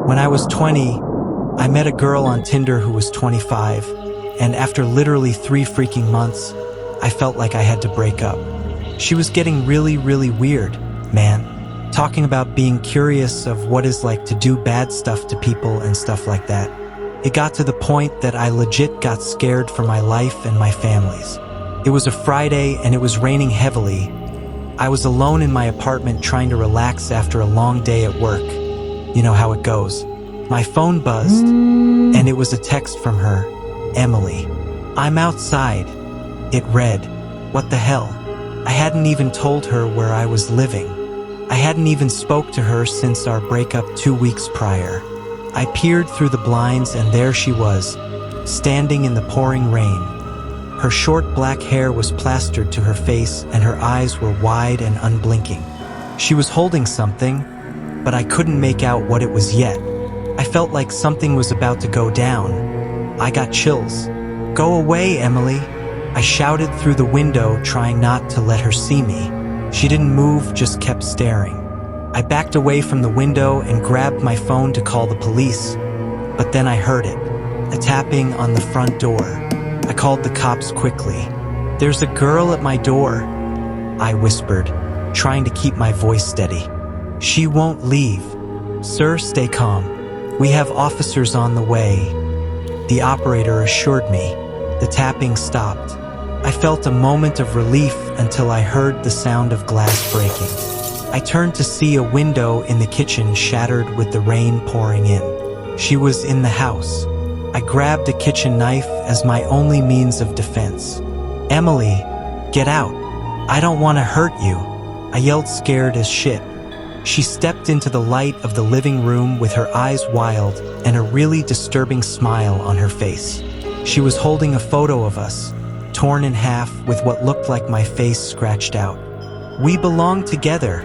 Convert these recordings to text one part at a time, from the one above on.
When I was 20, I met a girl on Tinder who was 25, and after literally 3 freaking months, I felt like I had to break up. She was getting really weird, man. Talking about being curious of what it's like to do bad stuff to people and stuff like that. It got to the point that I legit got scared for my life and my family's. It was a Friday and it was raining heavily. I was alone in my apartment trying to relax after a long day at work. You know how it goes. My phone buzzed, and it was a text from her, Emily. "I'm outside." It read, "What the hell?" I hadn't even told her where I was living. I hadn't even spoke to her since our breakup 2 weeks prior. I peered through the blinds and there she was, standing in the pouring rain. Her short black hair was plastered to her face and her eyes were wide and unblinking. She was holding something, but I couldn't make out what it was yet. I felt like something was about to go down. I got chills. "Go away, Emily," I shouted through the window, trying not to let her see me. She didn't move, just kept staring. I backed away from the window and grabbed my phone to call the police, but then I heard it, a tapping on the front door. I called the cops quickly. "There's a girl at my door," I whispered, trying to keep my voice steady. "She won't leave." "Sir, stay calm. We have officers on the way," the operator assured me. The tapping stopped. I felt a moment of relief until I heard the sound of glass breaking. I turned to see a window in the kitchen shattered with the rain pouring in. She was in the house. I grabbed a kitchen knife as my only means of defense. "Emily, get out. I don't want to hurt you," I yelled, scared as shit. She stepped into the light of the living room with her eyes wild and a really disturbing smile on her face. She was holding a photo of us, torn in half with what looked like my face scratched out. "We belong together,"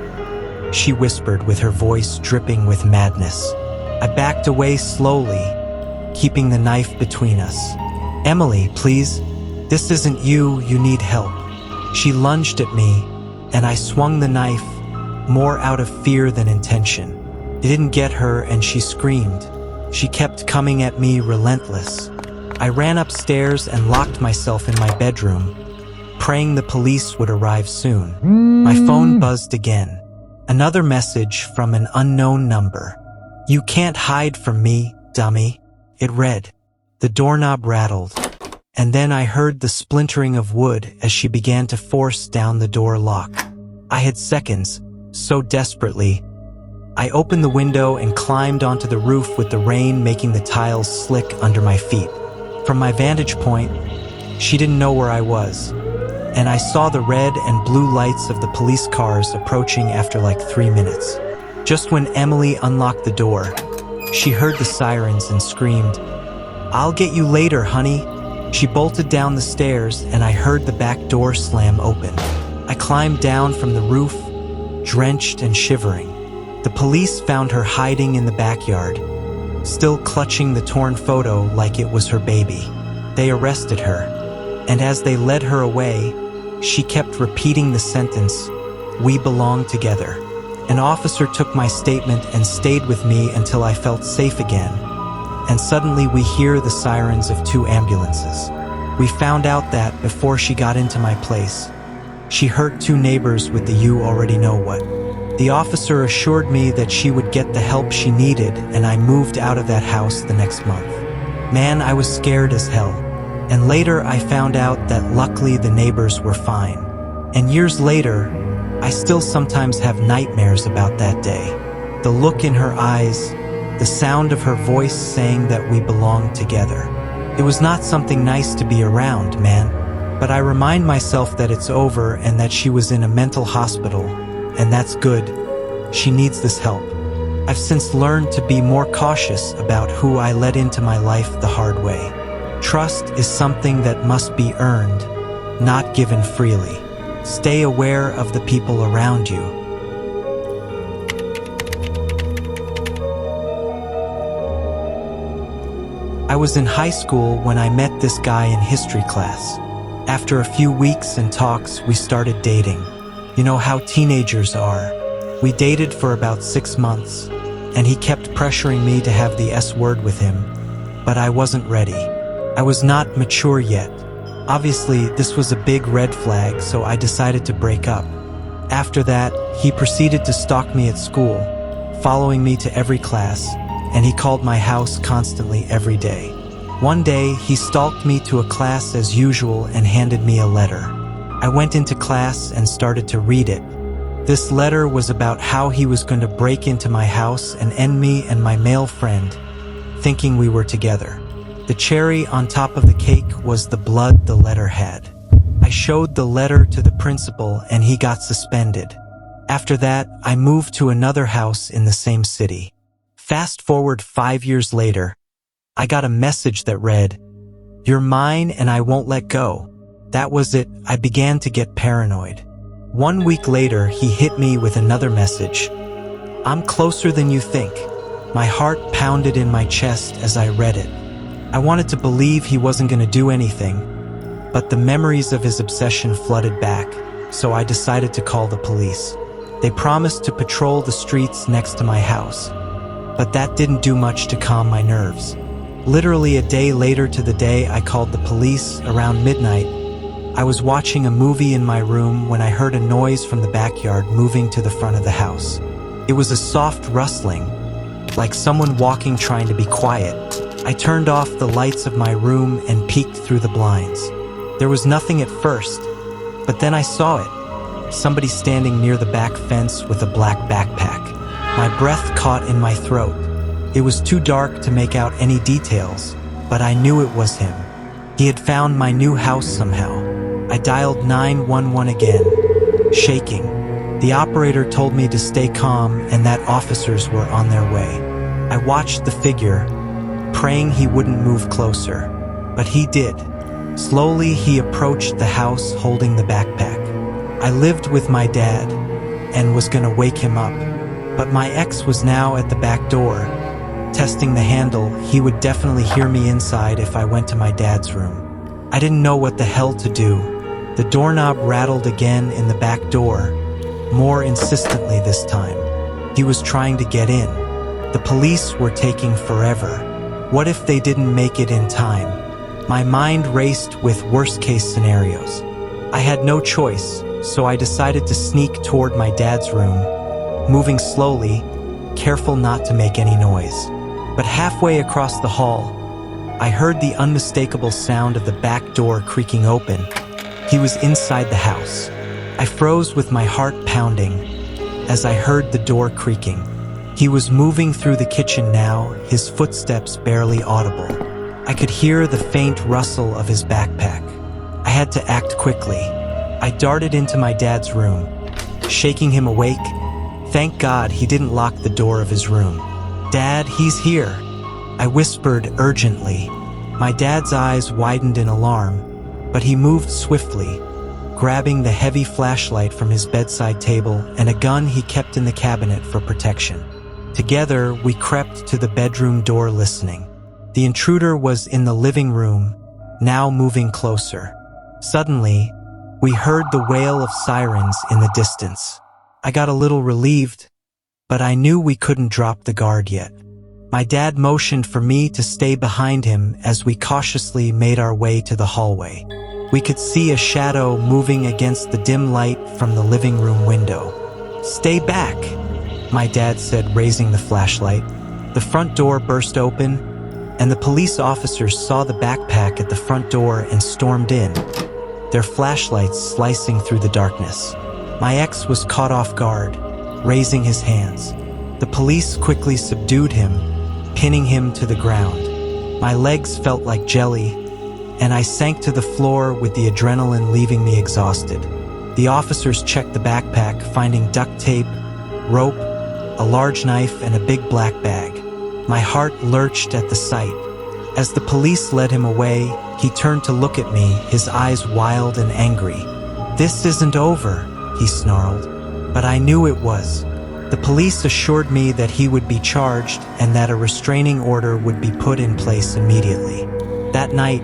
she whispered with her voice dripping with madness. I backed away slowly, keeping the knife between us. "Emily, please. This isn't you, you need help." She lunged at me, and I swung the knife, more out of fear than intention. It didn't get her, and she screamed. She kept coming at me, relentless. I ran upstairs and locked myself in my bedroom, praying the police would arrive soon. My phone buzzed again. Another message from an unknown number. "You can't hide from me, dummy," it read. The doorknob rattled, and then I heard the splintering of wood as she began to force down the door lock. I had seconds, so desperately. I opened the window and climbed onto the roof with the rain making the tiles slick under my feet. From my vantage point, she didn't know where I was, and I saw the red and blue lights of the police cars approaching after like 3 minutes. Just when Emily unlocked the door, she heard the sirens and screamed, "I'll get you later, honey." She bolted down the stairs and I heard the back door slam open. I climbed down from the roof, drenched and shivering. The police found her hiding in the backyard, still clutching the torn photo like it was her baby. They arrested her, and as they led her away, she kept repeating the sentence, "We belong together." An officer took my statement and stayed with me until I felt safe again, and suddenly we hear the sirens of 2 ambulances. We found out that before she got into my place, she hurt 2 neighbors with the you already know what. The officer assured me that she would get the help she needed, and I moved out of that house the next month. Man, I was scared as hell. And later I found out that luckily the neighbors were fine. And years later, I still sometimes have nightmares about that day. The look in her eyes, the sound of her voice saying that we belong together. It was not something nice to be around, man. But I remind myself that it's over and that she was in a mental hospital. And that's good. She needs this help. I've since learned to be more cautious about who I let into my life the hard way. Trust is something that must be earned, not given freely. Stay aware of the people around you. I was in high school when I met this guy in history class. After a few weeks and talks, we started dating. You know how teenagers are. We dated for about 6 months. and he kept pressuring me to have the S word with him, but I wasn't ready. I was not mature yet. Obviously, this was a big red flag, so I decided to break up. After that, he proceeded to stalk me at school, following me to every class, and he called my house constantly every day. One day, he stalked me to a class as usual and handed me a letter. I went into class and started to read it. This letter was about how he was going to break into my house and end me and my male friend, thinking we were together. The cherry on top of the cake was the blood the letter had. I showed the letter to the principal and he got suspended. After that, I moved to another house in the same city. Fast forward 5 years later, I got a message that read, "You're mine and I won't let go." That was it. I began to get paranoid. 1 week later, he hit me with another message. "I'm closer than you think." My heart pounded in my chest as I read it. I wanted to believe he wasn't going to do anything, but the memories of his obsession flooded back, so I decided to call the police. They promised to patrol the streets next to my house, but that didn't do much to calm my nerves. Literally a day later to the day I called the police, around midnight, I was watching a movie in my room when I heard a noise from the backyard moving to the front of the house. It was a soft rustling, like someone walking trying to be quiet. I turned off the lights of my room and peeked through the blinds. There was nothing at first, but then I saw it. Somebody standing near the back fence with a black backpack. My breath caught in my throat. It was too dark to make out any details, but I knew it was him. He had found my new house somehow. I dialed 911 again, shaking. The operator told me to stay calm and that officers were on their way. I watched the figure, praying he wouldn't move closer, but he did. Slowly, he approached the house holding the backpack. I lived with my dad and was gonna wake him up, but my ex was now at the back door. Testing the handle, he would definitely hear me inside if I went to my dad's room. I didn't know what the hell to do. The doorknob rattled again in the back door, more insistently this time. He was trying to get in. The police were taking forever. What if they didn't make it in time? My mind raced with worst-case scenarios. I had no choice, so I decided to sneak toward my dad's room, moving slowly, careful not to make any noise. But halfway across the hall, I heard the unmistakable sound of the back door creaking open. He was inside the house. I froze with my heart pounding as I heard the door creaking. He was moving through the kitchen now, his footsteps barely audible. I could hear the faint rustle of his backpack. I had to act quickly. I darted into my dad's room, shaking him awake. Thank God he didn't lock the door of his room. "Dad, he's here," I whispered urgently. My dad's eyes widened in alarm, but he moved swiftly, grabbing the heavy flashlight from his bedside table and a gun he kept in the cabinet for protection. Together, we crept to the bedroom door listening. The intruder was in the living room, now moving closer. Suddenly, we heard the wail of sirens in the distance. I got a little relieved, but I knew we couldn't drop the guard yet. My dad motioned for me to stay behind him as we cautiously made our way to the hallway. We could see a shadow moving against the dim light from the living room window. "Stay back," my dad said, raising the flashlight. The front door burst open, and the police officers saw the backpack at the front door and stormed in, their flashlights slicing through the darkness. My ex was caught off guard, raising his hands. The police quickly subdued him, pinning him to the ground. My legs felt like jelly, and I sank to the floor with the adrenaline leaving me exhausted. The officers checked the backpack, finding duct tape, rope, a large knife, and a big black bag. My heart lurched at the sight. As the police led him away, he turned to look at me, his eyes wild and angry. "This isn't over," he snarled. But I knew it was. The police assured me that he would be charged and that a restraining order would be put in place immediately. That night,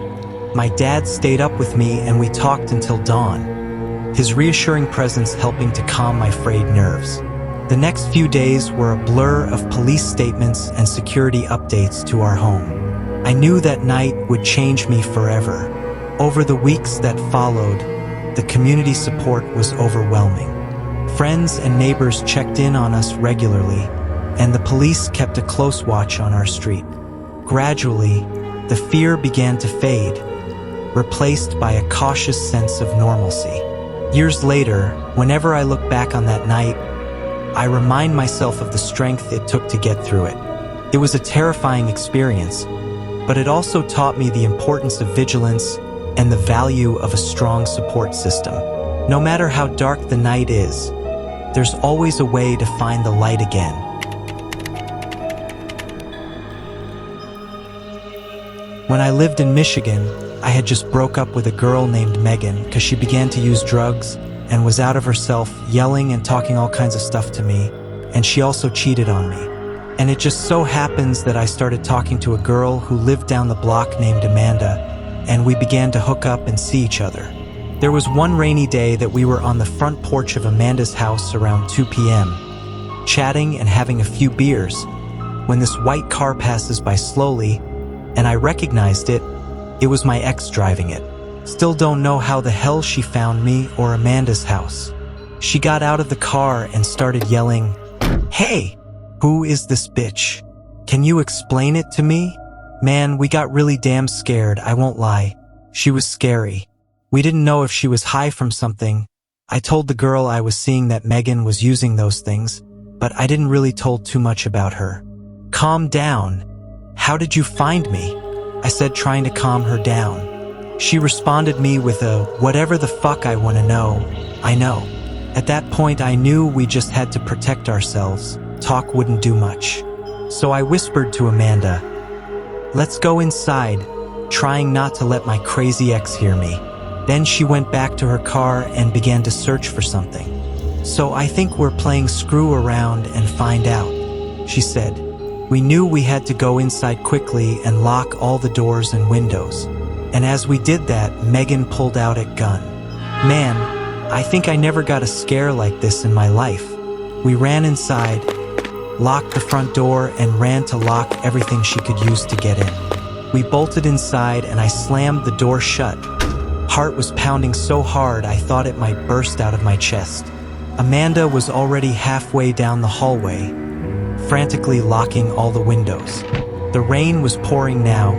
my dad stayed up with me and we talked until dawn, his reassuring presence helping to calm my frayed nerves. The next few days were a blur of police statements and security updates to our home. I knew that night would change me forever. Over the weeks that followed, the community support was overwhelming. Friends and neighbors checked in on us regularly, and the police kept a close watch on our street. Gradually, the fear began to fade, replaced by a cautious sense of normalcy. Years later, whenever I look back on that night, I remind myself of the strength it took to get through it. It was a terrifying experience, but it also taught me the importance of vigilance and the value of a strong support system. No matter how dark the night is, there's always a way to find the light again. When I lived in Michigan, I had just broke up with a girl named Megan because she began to use drugs and was out of herself, yelling and talking all kinds of stuff to me, and she also cheated on me. And it just so happens that I started talking to a girl who lived down the block named Amanda, and we began to hook up and see each other. There was one rainy day that we were on the front porch of Amanda's house around 2 p.m., chatting and having a few beers, when this white car passes by slowly, and I recognized it. It was my ex driving it. Still don't know how the hell she found me or Amanda's house. She got out of the car and started yelling, "Hey, who is this bitch? Can you explain it to me?" Man, we got really damn scared, I won't lie. She was scary. We didn't know if she was high from something. I told the girl I was seeing that Megan was using those things, but I didn't really told too much about her. "Calm down. How did you find me?" I said, trying to calm her down. She responded me with a, "Whatever the fuck I want to know, I know." At that point, I knew we just had to protect ourselves. Talk wouldn't do much. So I whispered to Amanda, "Let's go inside," trying not to let my crazy ex hear me. Then she went back to her car and began to search for something. "So I think we're playing screw around and find out," she said. We knew we had to go inside quickly and lock all the doors and windows. And as we did that, Megan pulled out a gun. Man, I think I never got a scare like this in my life. We ran inside, locked the front door, and ran to lock everything she could use to get in. We bolted inside and I slammed the door shut. Heart was pounding so hard I thought it might burst out of my chest. Amanda was already halfway down the hallway, frantically locking all the windows. The rain was pouring now,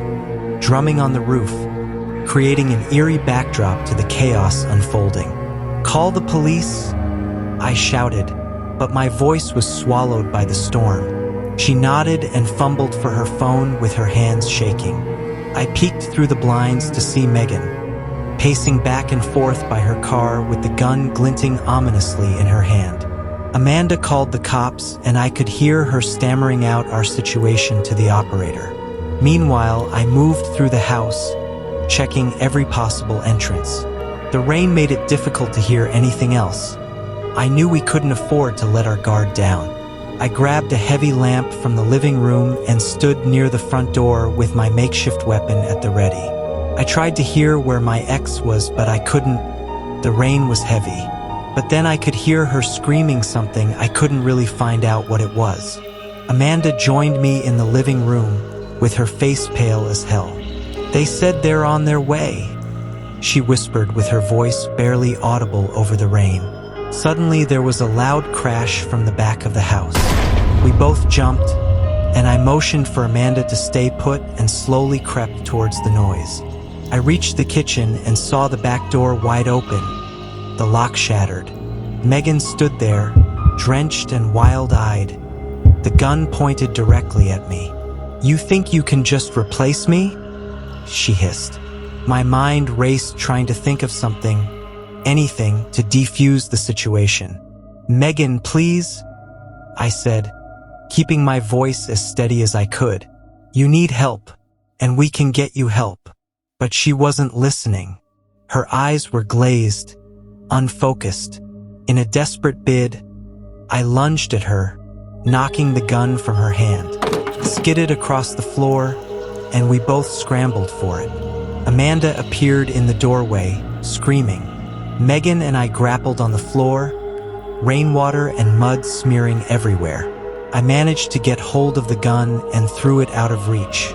drumming on the roof, creating an eerie backdrop to the chaos unfolding. "Call the police," I shouted, but my voice was swallowed by the storm. She nodded and fumbled for her phone with her hands shaking. I peeked through the blinds to see Megan, pacing back and forth by her car with the gun glinting ominously in her hand. Amanda called the cops, and I could hear her stammering out our situation to the operator. Meanwhile, I moved through the house, checking every possible entrance. The rain made it difficult to hear anything else. I knew we couldn't afford to let our guard down. I grabbed a heavy lamp from the living room and stood near the front door with my makeshift weapon at the ready. I tried to hear where my ex was, but I couldn't. The rain was heavy. But then I could hear her screaming something. I couldn't really find out what it was. Amanda joined me in the living room with her face pale as hell. "They said they're on their way," she whispered with her voice barely audible over the rain. Suddenly there was a loud crash from the back of the house. We both jumped, and I motioned for Amanda to stay put and slowly crept towards the noise. I reached the kitchen and saw the back door wide open, the lock shattered. Megan stood there, drenched and wild-eyed, the gun pointed directly at me. "You think you can just replace me?" she hissed. My mind raced trying to think of something, anything to defuse the situation. "Megan, please," I said, keeping my voice as steady as I could. "You need help, and we can get you help." But she wasn't listening. Her eyes were glazed, unfocused. In a desperate bid, I lunged at her, knocking the gun from her hand. It skidded across the floor, and we both scrambled for it. Amanda appeared in the doorway, screaming. Megan and I grappled on the floor, rainwater and mud smearing everywhere. I managed to get hold of the gun and threw it out of reach.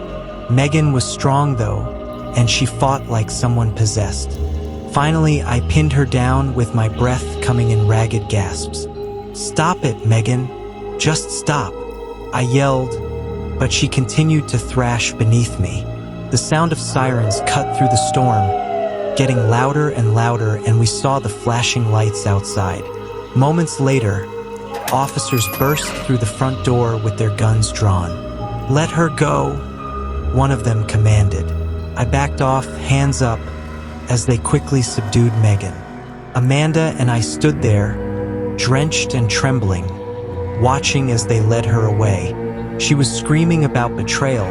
Megan was strong though, and she fought like someone possessed. Finally, I pinned her down with my breath coming in ragged gasps. "Stop it, Megan. Just stop," I yelled, but she continued to thrash beneath me. The sound of sirens cut through the storm, getting louder and louder, and we saw the flashing lights outside. Moments later, officers burst through the front door with their guns drawn. "Let her go," one of them commanded. I backed off, hands up, as they quickly subdued Megan. Amanda and I stood there, drenched and trembling, watching as they led her away. She was screaming about betrayal,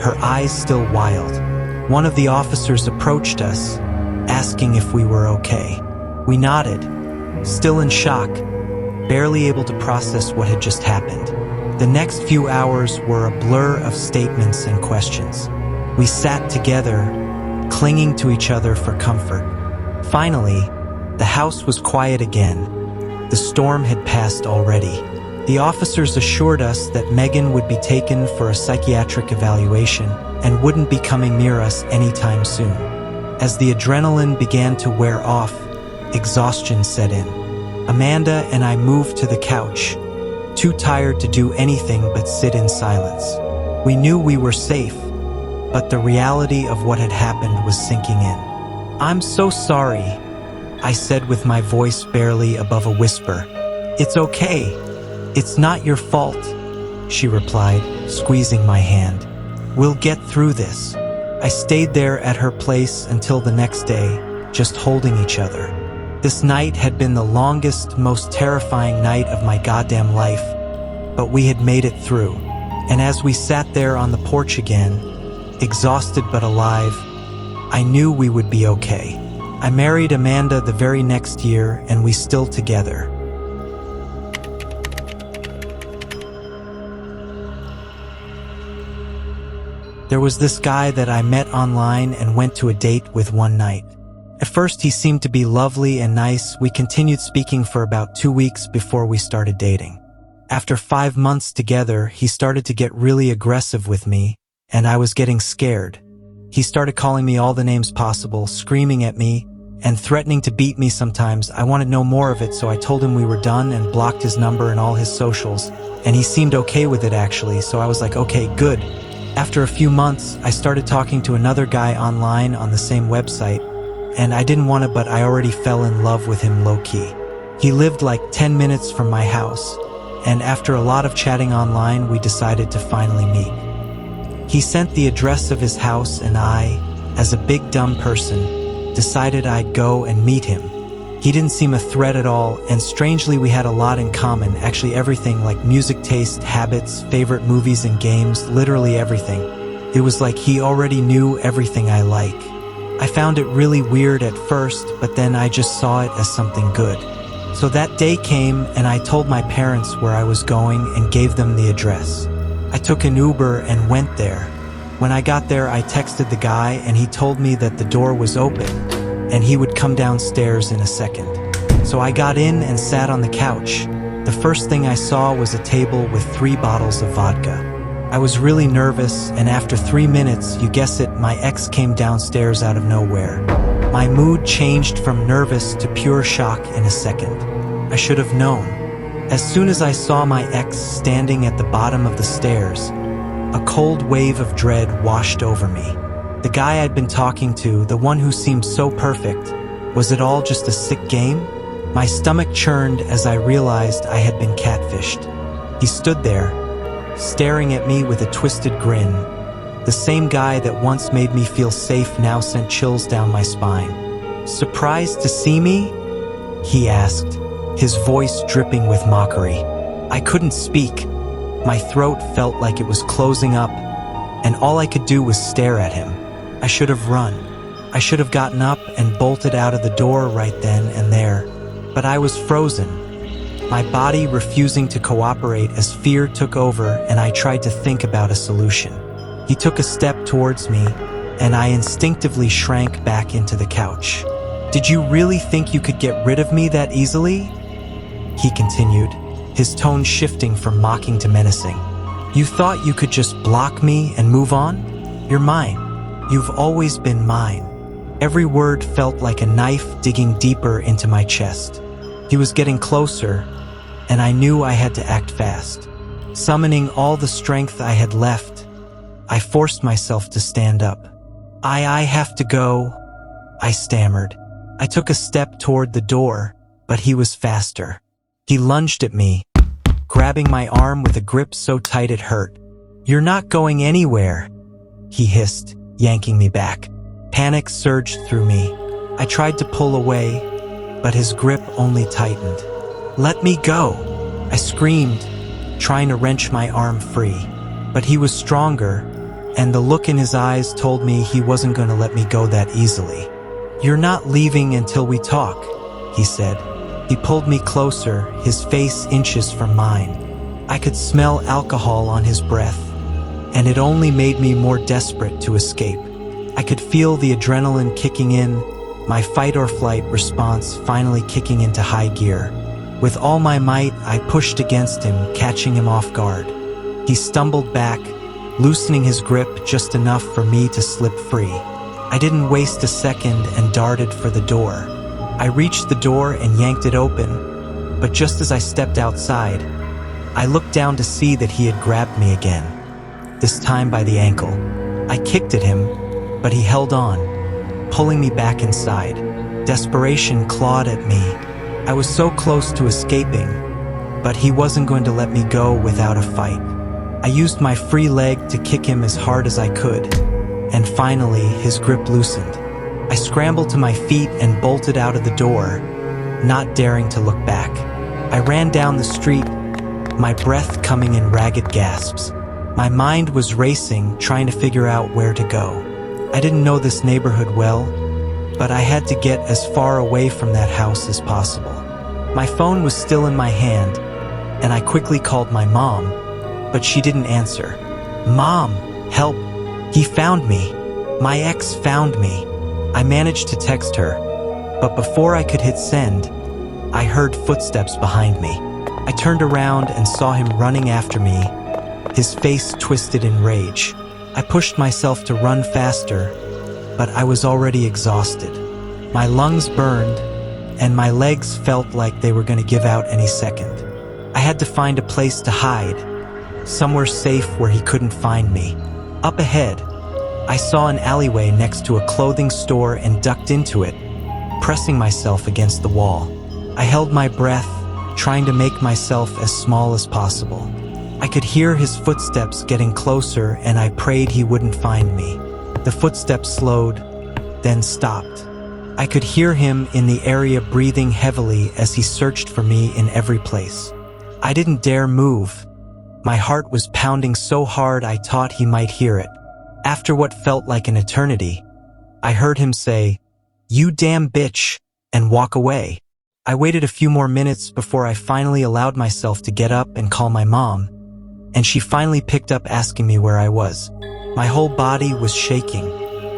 her eyes still wild. One of the officers approached us, asking if we were okay. We nodded, still in shock, barely able to process what had just happened. The next few hours were a blur of statements and questions. We sat together, clinging to each other for comfort. Finally, the house was quiet again. The storm had passed already. The officers assured us that Megan would be taken for a psychiatric evaluation and wouldn't be coming near us anytime soon. As the adrenaline began to wear off, exhaustion set in. Amanda and I moved to the couch, too tired to do anything but sit in silence. We knew we were safe, but the reality of what had happened was sinking in. "I'm so sorry," I said with my voice barely above a whisper. "It's okay. It's not your fault," she replied, squeezing my hand. "We'll get through this." I stayed there at her place until the next day, just holding each other. This night had been the longest, most terrifying night of my goddamn life, but we had made it through. And as we sat there on the porch again, exhausted but alive, I knew we would be okay. I married Amanda the very next year, and we still together. There was this guy that I met online and went to a date with one night. At first he seemed to be lovely and nice. We continued speaking for about 2 weeks before we started dating. After 5 months together, he started to get really aggressive with me, and I was getting scared. He started calling me all the names possible, screaming at me, and threatening to beat me sometimes. I wanted no more of it, so I told him we were done and blocked his number and all his socials, and he seemed okay with it actually, so I was like, okay, good. After a few months, I started talking to another guy online on the same website, and I didn't want to, but I already fell in love with him low-key. He lived like 10 minutes from my house, and after a lot of chatting online, we decided to finally meet. He sent the address of his house, and I, as a big dumb person, decided I'd go and meet him. He didn't seem a threat at all, and strangely we had a lot in common, actually everything, like music taste, habits, favorite movies and games, literally everything. It was like he already knew everything I like. I found it really weird at first, but then I just saw it as something good. So that day came, and I told my parents where I was going and gave them the address. I took an Uber and went there. When I got there, I texted the guy, and he told me that the door was open, and he would come downstairs in a second. So I got in and sat on the couch. The first thing I saw was a table with 3 bottles of vodka. I was really nervous, and after 3 minutes, you guess it, my ex came downstairs out of nowhere. My mood changed from nervous to pure shock in a second. I should have known. As soon as I saw my ex standing at the bottom of the stairs, a cold wave of dread washed over me. The guy I'd been talking to, the one who seemed so perfect, was it all just a sick game? My stomach churned as I realized I had been catfished. He stood there, staring at me with a twisted grin. The same guy that once made me feel safe now sent chills down my spine. "Surprised to see me?" he asked, his voice dripping with mockery. I couldn't speak. My throat felt like it was closing up, and all I could do was stare at him. I should have run. I should have gotten up and bolted out of the door right then and there, but I was frozen, my body refusing to cooperate as fear took over, and I tried to think about a solution. He took a step towards me, and I instinctively shrank back into the couch. "Did you really think you could get rid of me that easily?" he continued, his tone shifting from mocking to menacing. You thought you could just block me and move on? You're mine. You've always been mine. Every word felt like a knife digging deeper into my chest. He was getting closer, and I knew I had to act fast. Summoning all the strength I had left, I forced myself to stand up. I have to go, I stammered. I took a step toward the door, but he was faster. He lunged at me, grabbing my arm with a grip so tight it hurt. You're not going anywhere, he hissed, yanking me back. Panic surged through me. I tried to pull away, but his grip only tightened. Let me go, I screamed, trying to wrench my arm free. But he was stronger, and the look in his eyes told me he wasn't going to let me go that easily. You're not leaving until we talk, he said. He pulled me closer, his face inches from mine. I could smell alcohol on his breath, and it only made me more desperate to escape. I could feel the adrenaline kicking in, my fight or flight response finally kicking into high gear. With all my might, I pushed against him, catching him off guard. He stumbled back, loosening his grip just enough for me to slip free. I didn't waste a second and darted for the door. I reached the door and yanked it open, but just as I stepped outside, I looked down to see that he had grabbed me again, this time by the ankle. I kicked at him, but he held on, pulling me back inside. Desperation clawed at me. I was so close to escaping, but he wasn't going to let me go without a fight. I used my free leg to kick him as hard as I could, and finally his grip loosened. I scrambled to my feet and bolted out of the door, not daring to look back. I ran down the street, my breath coming in ragged gasps. My mind was racing, trying to figure out where to go. I didn't know this neighborhood well, but I had to get as far away from that house as possible. My phone was still in my hand, and I quickly called my mom, but she didn't answer. Mom, help! He found me. My ex found me. I managed to text her, but before I could hit send, I heard footsteps behind me. I turned around and saw him running after me, his face twisted in rage. I pushed myself to run faster, but I was already exhausted. My lungs burned, and my legs felt like they were going to give out any second. I had to find a place to hide, somewhere safe where he couldn't find me. Up ahead, I saw an alleyway next to a clothing store and ducked into it, pressing myself against the wall. I held my breath, trying to make myself as small as possible. I could hear his footsteps getting closer, and I prayed he wouldn't find me. The footsteps slowed, then stopped. I could hear him in the area breathing heavily as he searched for me in every place. I didn't dare move. My heart was pounding so hard I thought he might hear it. After what felt like an eternity, I heard him say, "You damn bitch," and walk away. I waited a few more minutes before I finally allowed myself to get up and call my mom, and she finally picked up asking me where I was. My whole body was shaking.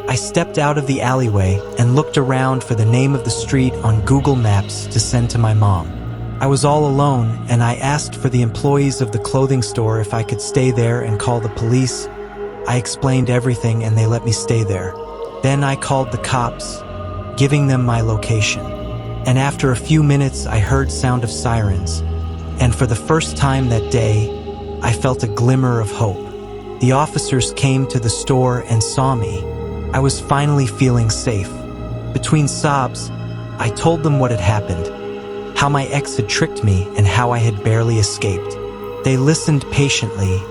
I stepped out of the alleyway and looked around for the name of the street on Google Maps to send to my mom. I was all alone, and I asked for the employees of the clothing store if I could stay there and call the police. I explained everything, and they let me stay there. Then I called the cops, giving them my location. And after a few minutes, I heard sound of sirens. And for the first time that day, I felt a glimmer of hope. The officers came to the store and saw me. I was finally feeling safe. Between sobs, I told them what had happened, how my ex had tricked me and how I had barely escaped. They listened patiently.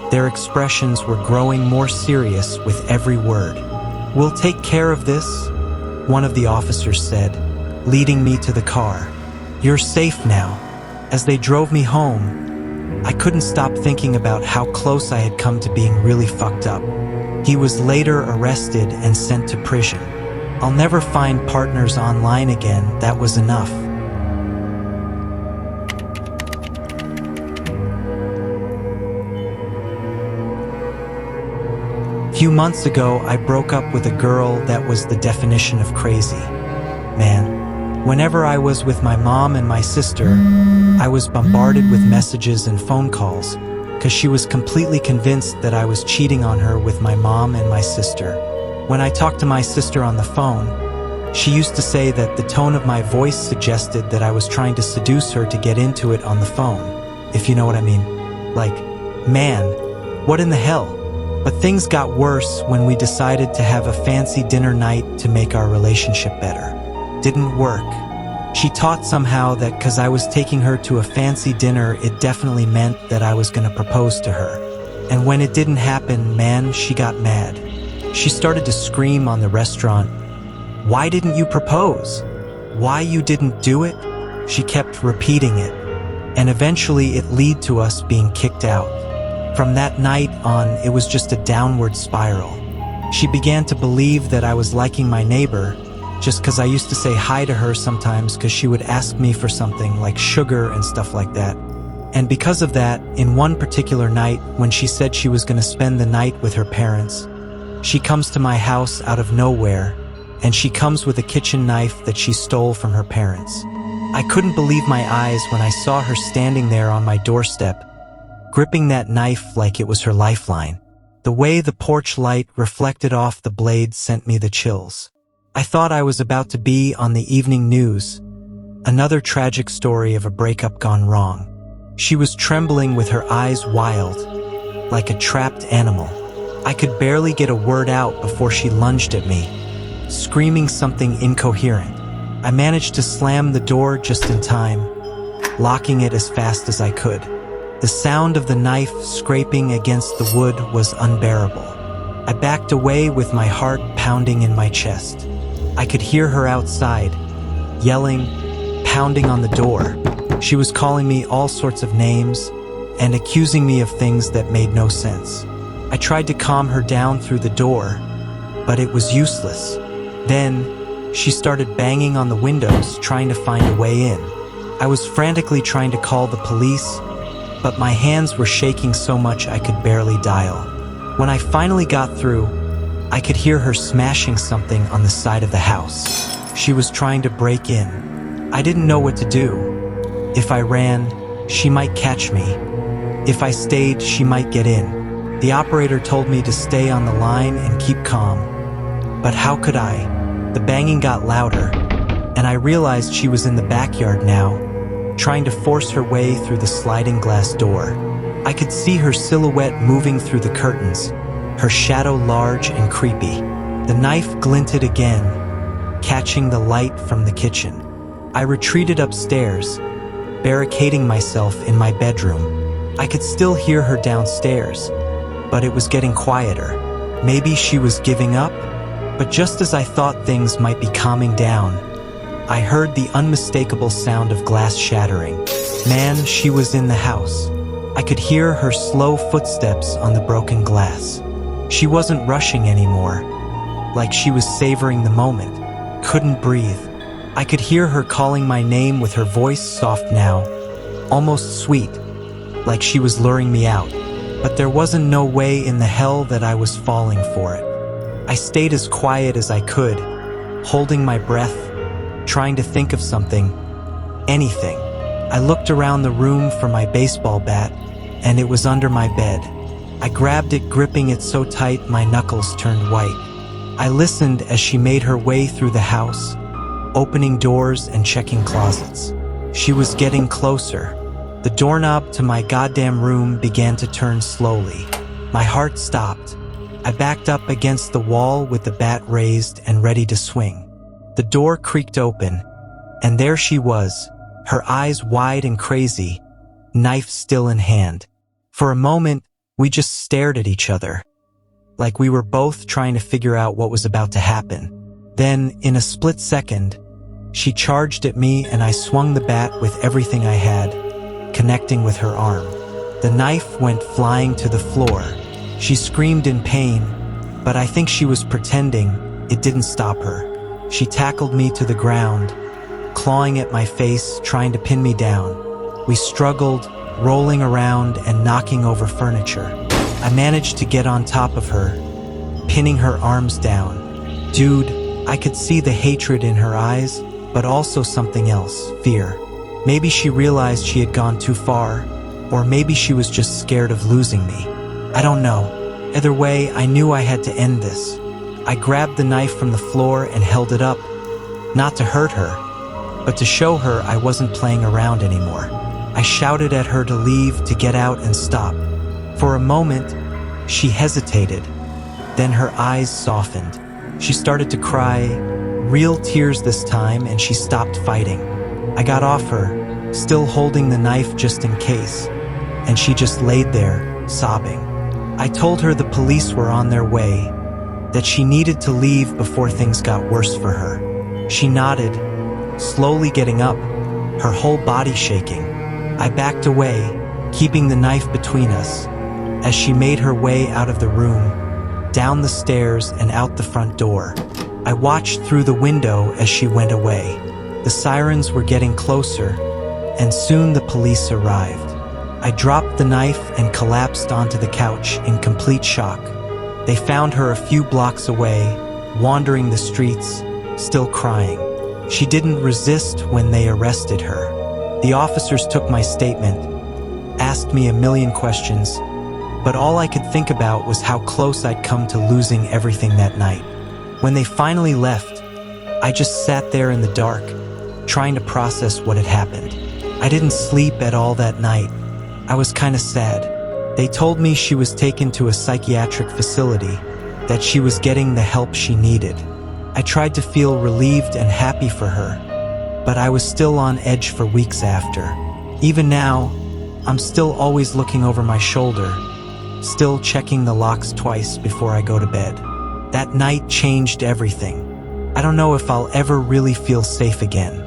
Their expressions were growing more serious with every word. "We'll take care of this," one of the officers said, leading me to the car. "You're safe now." As they drove me home, I couldn't stop thinking about how close I had come to being really fucked up. He was later arrested and sent to prison. I'll never find partners online again. That was enough. A few months ago, I broke up with a girl that was the definition of crazy. Man, Whenever I was with my mom and my sister, I was bombarded with messages and phone calls, because she was completely convinced that I was cheating on her with my mom and my sister. When I talked to my sister on the phone, she used to say that the tone of my voice suggested that I was trying to seduce her to get into it on the phone, if you know what I mean. Like, man, what in the hell? But things got worse when we decided to have a fancy dinner night to make our relationship better. Didn't work. She thought somehow that because I was taking her to a fancy dinner, it definitely meant that I was going to propose to her. And when it didn't happen, man, she got mad. She started to scream on the restaurant, "Why didn't you propose? Why you didn't do it?" She kept repeating it, and eventually it led to us being kicked out. From that night on, it was just a downward spiral. She began to believe that I was liking my neighbor just because I used to say hi to her sometimes because she would ask me for something like sugar and stuff like that. And because of that, in one particular night when she said she was going to spend the night with her parents, she comes to my house out of nowhere, and she comes with a kitchen knife that she stole from her parents. I couldn't believe my eyes when I saw her standing there on my doorstep, gripping that knife like it was her lifeline. The way the porch light reflected off the blade sent me the chills. I thought I was about to be on the evening news, another tragic story of a breakup gone wrong. She was trembling with her eyes wild, like a trapped animal. I could barely get a word out before she lunged at me, screaming something incoherent. I managed to slam the door just in time, locking it as fast as I could. The sound of the knife scraping against the wood was unbearable. I backed away with my heart pounding in my chest. I could hear her outside, yelling, pounding on the door. She was calling me all sorts of names and accusing me of things that made no sense. I tried to calm her down through the door, but it was useless. Then, she started banging on the windows, trying to find a way in. I was frantically trying to call the police, but my hands were shaking so much I could barely dial. When I finally got through, I could hear her smashing something on the side of the house. She was trying to break in. I didn't know what to do. If I ran, she might catch me. If I stayed, she might get in. The operator told me to stay on the line and keep calm. But how could I? The banging got louder, and I realized she was in the backyard now, trying to force her way through the sliding glass door. I could see her silhouette moving through the curtains, her shadow large and creepy. The knife glinted again, catching the light from the kitchen. I retreated upstairs, barricading myself in my bedroom. I could still hear her downstairs, but it was getting quieter. Maybe she was giving up? But just as I thought things might be calming down, I heard the unmistakable sound of glass shattering. Man, she was in the house. I could hear her slow footsteps on the broken glass. She wasn't rushing anymore, like she was savoring the moment. Couldn't breathe. I could hear her calling my name with her voice soft now, almost sweet, like she was luring me out. But there wasn't no way in the hell that I was falling for it. I stayed as quiet as I could, holding my breath, trying to think of something, anything. I looked around the room for my baseball bat, and it was under my bed. I grabbed it, gripping it so tight my knuckles turned white. I listened as she made her way through the house, opening doors and checking closets. She was getting closer. The doorknob to my goddamn room began to turn slowly. My heart stopped. I backed up against the wall with the bat raised and ready to swing. The door creaked open, and there she was, her eyes wide and crazy, knife still in hand. For a moment, we just stared at each other, like we were both trying to figure out what was about to happen. Then, in a split second, she charged at me and I swung the bat with everything I had, connecting with her arm. The knife went flying to the floor. She screamed in pain, but I think she was pretending. It didn't stop her. She tackled me to the ground, clawing at my face, trying to pin me down. We struggled, rolling around and knocking over furniture. I managed to get on top of her, pinning her arms down. Dude, I could see the hatred in her eyes, but also something else, fear. Maybe she realized she had gone too far, or maybe she was just scared of losing me. I don't know. Either way, I knew I had to end this. I grabbed the knife from the floor and held it up, not to hurt her, but to show her I wasn't playing around anymore. I shouted at her to leave, to get out and stop. For a moment, she hesitated. Then her eyes softened. She started to cry, real tears this time, and she stopped fighting. I got off her, still holding the knife just in case, and she just laid there, sobbing. I told her the police were on their way, that she needed to leave before things got worse for her. She nodded, slowly getting up, her whole body shaking. I backed away, keeping the knife between us, as she made her way out of the room, down the stairs and out the front door. I watched through the window as she went away. The sirens were getting closer, and soon the police arrived. I dropped the knife and collapsed onto the couch in complete shock. They found her a few blocks away, wandering the streets, still crying. She didn't resist when they arrested her. The officers took my statement, asked me a million questions, but all I could think about was how close I'd come to losing everything that night. When they finally left, I just sat there in the dark, trying to process what had happened. I didn't sleep at all that night. I was kinda sad. They told me she was taken to a psychiatric facility, that she was getting the help she needed. I tried to feel relieved and happy for her, but I was still on edge for weeks after. Even now, I'm still always looking over my shoulder, still checking the locks twice before I go to bed. That night changed everything. I don't know if I'll ever really feel safe again.